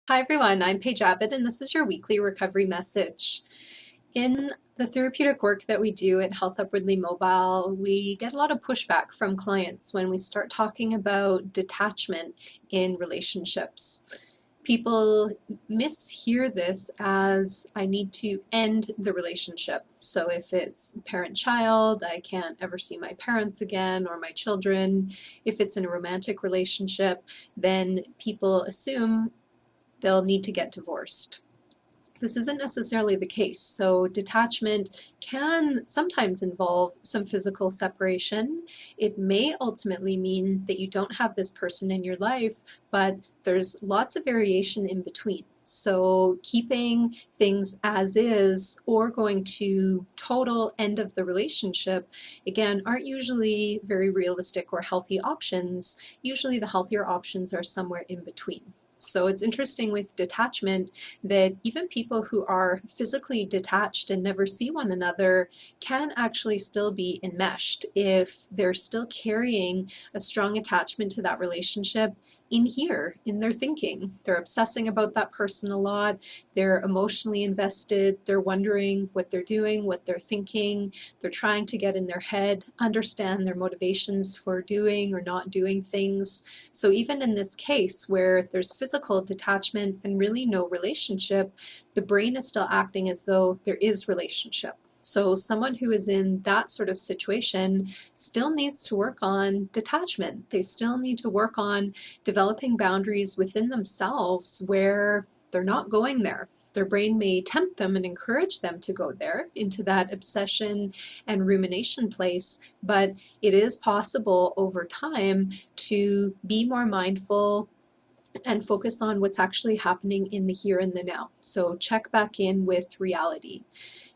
Hi everyone, I'm Paige Abbott and this is your weekly recovery message. In the therapeutic work that we do at Health Upwardly Mobile, we get a lot of pushback from clients when we start talking about detachment in relationships. People mishear this as I need to end the relationship. So if it's parent-child, I can't ever see my parents again or my children. If it's in a romantic relationship, then people assume they'll need to get divorced. This isn't necessarily the case. So detachment can sometimes involve some physical separation. It may ultimately mean that you don't have this person in your life, but there's lots of variation in between. So keeping things as is or going to total end of the relationship, again, aren't usually very realistic or healthy options. Usually the healthier options are somewhere in between. So it's interesting with detachment that even people who are physically detached and never see one another can actually still be enmeshed if they're still carrying a strong attachment to that relationship in here, in their thinking. They're obsessing about that person a lot, they're emotionally invested, they're wondering what they're doing, what they're thinking, they're trying to get in their head, understand their motivations for doing or not doing things. So even in this case where there's physical detachment and really no relationship, the brain is still acting as though there is relationship. So someone who is in that sort of situation still needs to work on detachment. They still need to work on developing boundaries within themselves where they're not going there. Their brain may tempt them and encourage them to go there into that obsession and rumination place, but it is possible over time to be more mindful and focus on what's actually happening in the here and the now. So check back in with reality.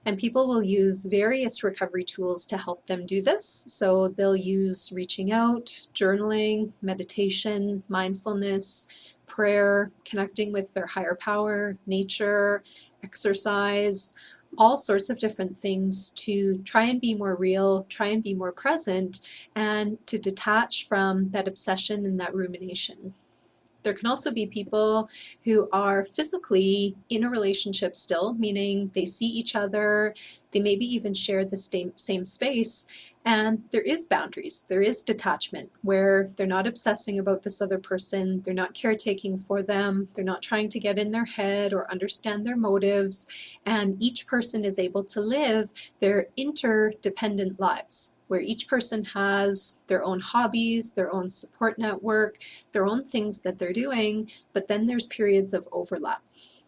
And people will use various recovery tools to help them do this. So they'll use reaching out, journaling, meditation, mindfulness, prayer, connecting with their higher power, nature, exercise, all sorts of different things to try and be more real, try and be more present, and to detach from that obsession and that rumination. There can also be people who are physically in a relationship still, meaning they see each other, they maybe even share the same space, and there is boundaries, there is detachment where they're not obsessing about this other person, they're not caretaking for them, they're not trying to get in their head or understand their motives, and each person is able to live their interdependent lives, where each person has their own hobbies, their own support network, their own things that they're doing, but then there's periods of overlap.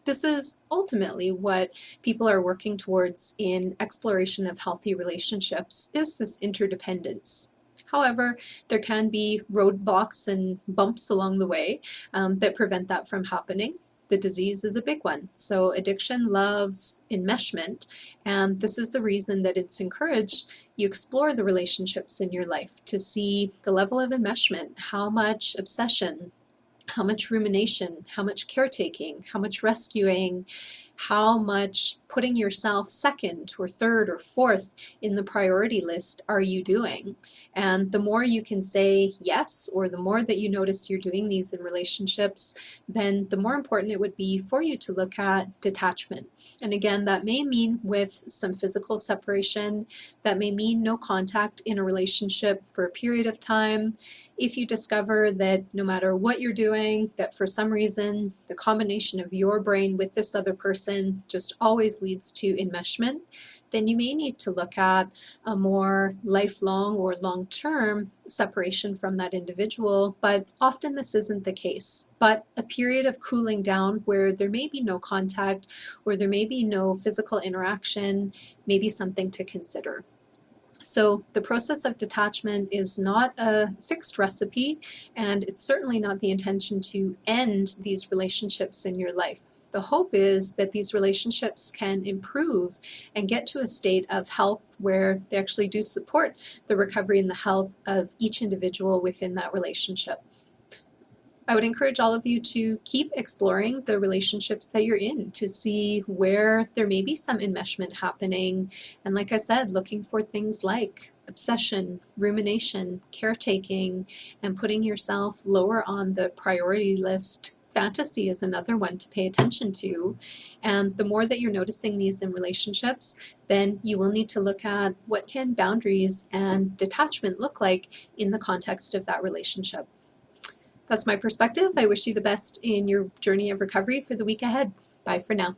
This is ultimately what people are working towards in exploration of healthy relationships, is this interdependence. However, there can be roadblocks and bumps along the way that prevent that from happening. The disease is a big one. So addiction loves enmeshment, and this is the reason that it's encouraged you explore the relationships in your life to see the level of enmeshment, how much obsession, how much rumination, how much caretaking, how much rescuing, how much putting yourself second or third or fourth in the priority list are you doing? And the more you can say yes, or the more that you notice you're doing these in relationships, then the more important it would be for you to look at detachment. And again, that may mean with some physical separation, that may mean no contact in a relationship for a period of time. If you discover that no matter what you're doing, that for some reason the combination of your brain with this other person just always leads to enmeshment, then you may need to look at a more lifelong or long-term separation from that individual, but often this isn't the case. But a period of cooling down where there may be no contact or there may be no physical interaction may be something to consider. So the process of detachment is not a fixed recipe, and it's certainly not the intention to end these relationships in your life. The hope is that these relationships can improve and get to a state of health where they actually do support the recovery and the health of each individual within that relationship. I would encourage all of you to keep exploring the relationships that you're in to see where there may be some enmeshment happening. And like I said, looking for things like obsession, rumination, caretaking, and putting yourself lower on the priority list fantasy is another one to pay attention to. And the more that you're noticing these in relationships, then you will need to look at what can boundaries and detachment look like in the context of that relationship. That's my perspective. I wish you the best in your journey of recovery for the week ahead. Bye for now.